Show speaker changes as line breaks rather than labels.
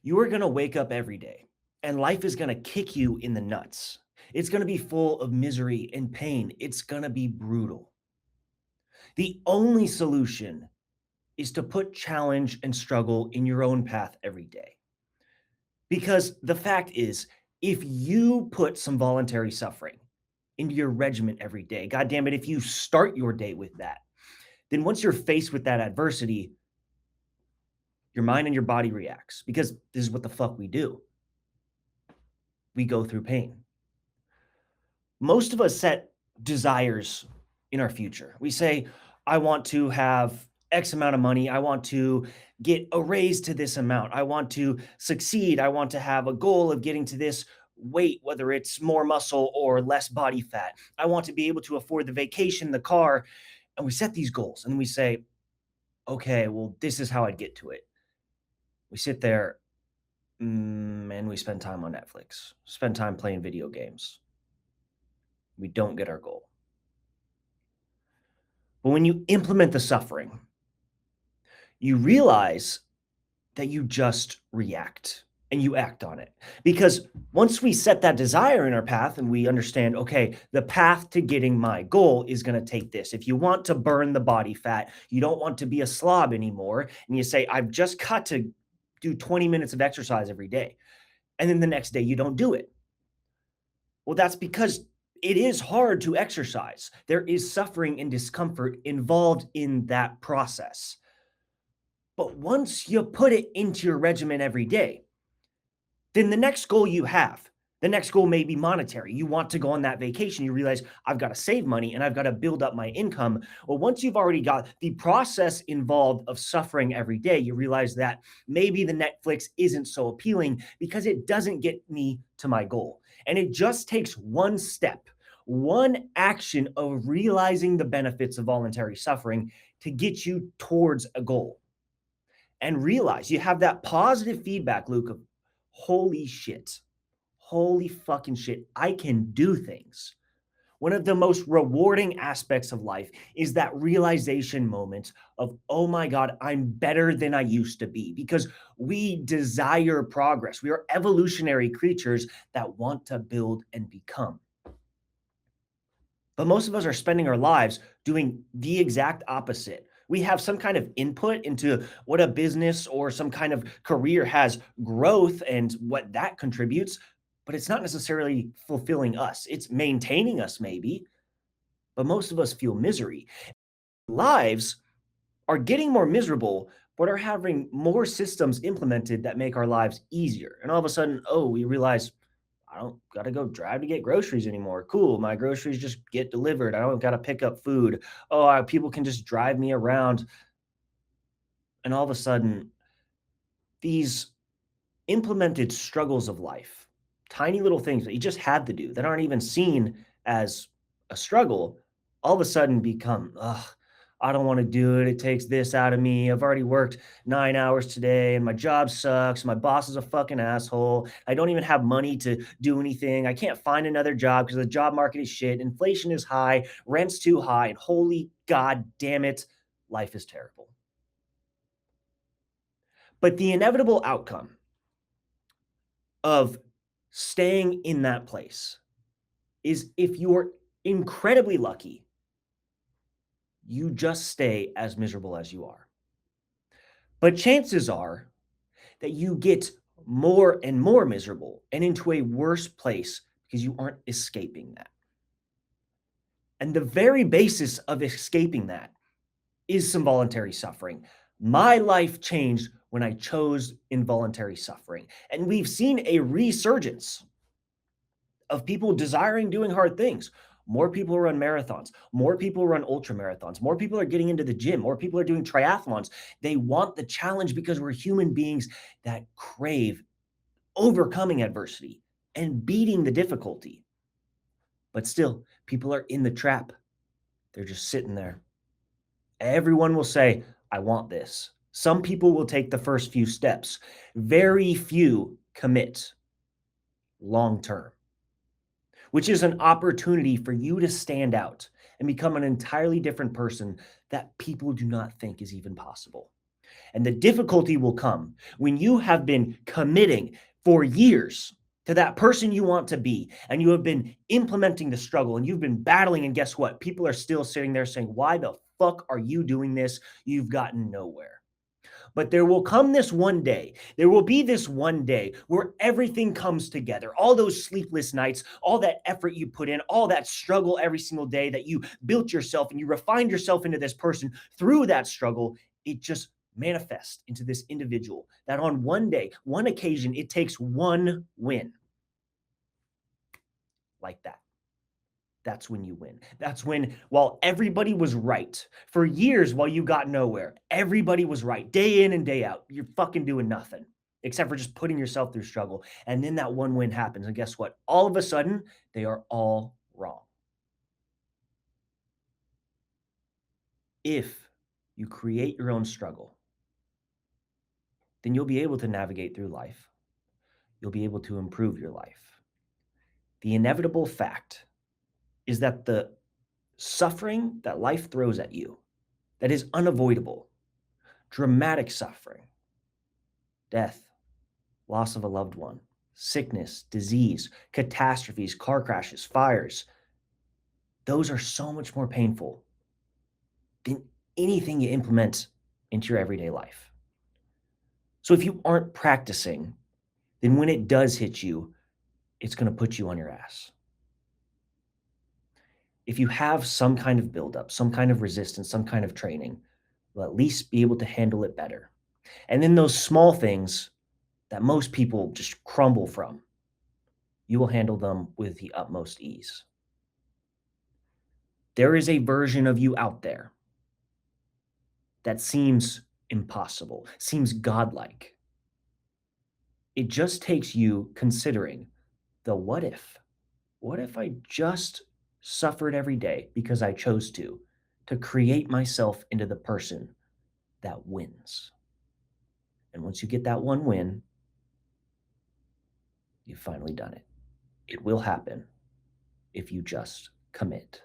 You are going to wake up every day and life is going to kick you in the nuts. It's going to be full of misery and pain. It's going to be brutal. The only solution is to put challenge and struggle in your own path every day. Because the fact is, if you put some voluntary suffering into your regimen every day, God damn it, if you start your day with that, then once you're faced with that adversity, your mind and your body reacts because this is what the fuck we do. We go through pain. Most of us set desires in our future. We say, I want to have X amount of money. I want to get a raise to this amount. I want to succeed. I want to have a goal of getting to this weight, whether it's more muscle or less body fat. I want to be able to afford the vacation, the car. And we set these goals and we say, okay, well, this is how I'd get to it. We sit there and we spend time on Netflix, spend time playing video games. We don't get our goal. But when you implement the suffering, you realize that you just react and you act on it. Because once we set that desire in our path and we understand, okay, the path to getting my goal is going to take this. If you want to burn the body fat, you don't want to be a slob anymore, and you say, I've just got to do 20 minutes of exercise every day. And then the next day you don't do it. Well, that's because it is hard to exercise. There is suffering and discomfort involved in that process. But once you put it into your regimen every day, then the next goal you have, the next goal may be monetary. You want to go on that vacation. You realize I've got to save money and I've got to build up my income. Well, once you've already got the process involved of suffering every day, you realize that maybe the Netflix isn't so appealing because it doesn't get me to my goal. And it just takes one step, one action of realizing the benefits of voluntary suffering to get you towards a goal. And realize you have that positive feedback, Luke, of holy shit, holy fucking shit, I can do things. One of the most rewarding aspects of life is that realization moment of, oh my God, I'm better than I used to be, because we desire progress. We are evolutionary creatures that want to build and become. But most of us are spending our lives doing the exact opposite. We have some kind of input into what a business or some kind of career has growth and what that contributes, but it's not necessarily fulfilling us. It's maintaining us, maybe, but most of us feel misery. Lives are getting more miserable, but are having more systems implemented that make our lives easier. And all of a sudden, oh, we realize I don't got to go drive to get groceries anymore. Cool. My groceries just get delivered. I don't got to pick up food. Oh, people can just drive me around. And all of a sudden, these implemented struggles of life, tiny little things that you just had to do that aren't even seen as a struggle, all of a sudden become, ugh, I don't want to do it. It takes this out of me. I've already worked 9 hours today and my job sucks. My boss is a fucking asshole. I don't even have money to do anything. I can't find another job because the job market is shit. Inflation is high. Rent's too high. And holy God damn it, life is terrible. But the inevitable outcome of staying in that place is, if you're incredibly lucky, you just stay as miserable as you are. But chances are that you get more and more miserable and into a worse place because you aren't escaping that. And the very basis of escaping that is some voluntary suffering. My life changed when I chose involuntary suffering. And we've seen a resurgence of people desiring doing hard things. More people run marathons. More people run ultra marathons. More people are getting into the gym. More people are doing triathlons. They want the challenge because we're human beings that crave overcoming adversity and beating the difficulty. But still, people are in the trap. They're just sitting there. Everyone will say, I want this. Some people will take the first few steps. Very few commit long term, which is an opportunity for you to stand out and become an entirely different person that people do not think is even possible. And the difficulty will come when you have been committing for years to that person you want to be, and you have been implementing the struggle and you've been battling. And guess what? People are still sitting there saying, why the fuck are you doing this? You've gotten nowhere. But there will come this one day. There will be this one day where everything comes together. All those sleepless nights, all that effort you put in, all that struggle every single day that you built yourself and you refined yourself into this person through that struggle, it just manifests into this individual that on one day, one occasion, it takes one win like that. That's when you win. That's when, while everybody was right for years, while you got nowhere, everybody was right day in and day out. You're fucking doing nothing except for just putting yourself through struggle. And then that one win happens. And guess what? All of a sudden, they are all wrong. If you create your own struggle, then you'll be able to navigate through life. You'll be able to improve your life. The inevitable fact is that the suffering that life throws at you, that is unavoidable, dramatic suffering, death, loss of a loved one, sickness, disease, catastrophes, car crashes, fires, those are so much more painful than anything you implement into your everyday life. So if you aren't practicing, then when it does hit you, it's going to put you on your ass. If you have some kind of buildup, some kind of resistance, some kind of training, you'll at least be able to handle it better. And then those small things that most people just crumble from, you will handle them with the utmost ease. There is a version of you out there that seems impossible, seems godlike. It just takes you considering the what if. What if I just suffered every day because I chose to create myself into the person that wins? And once you get that one win, you've finally done it. It will happen if you just commit.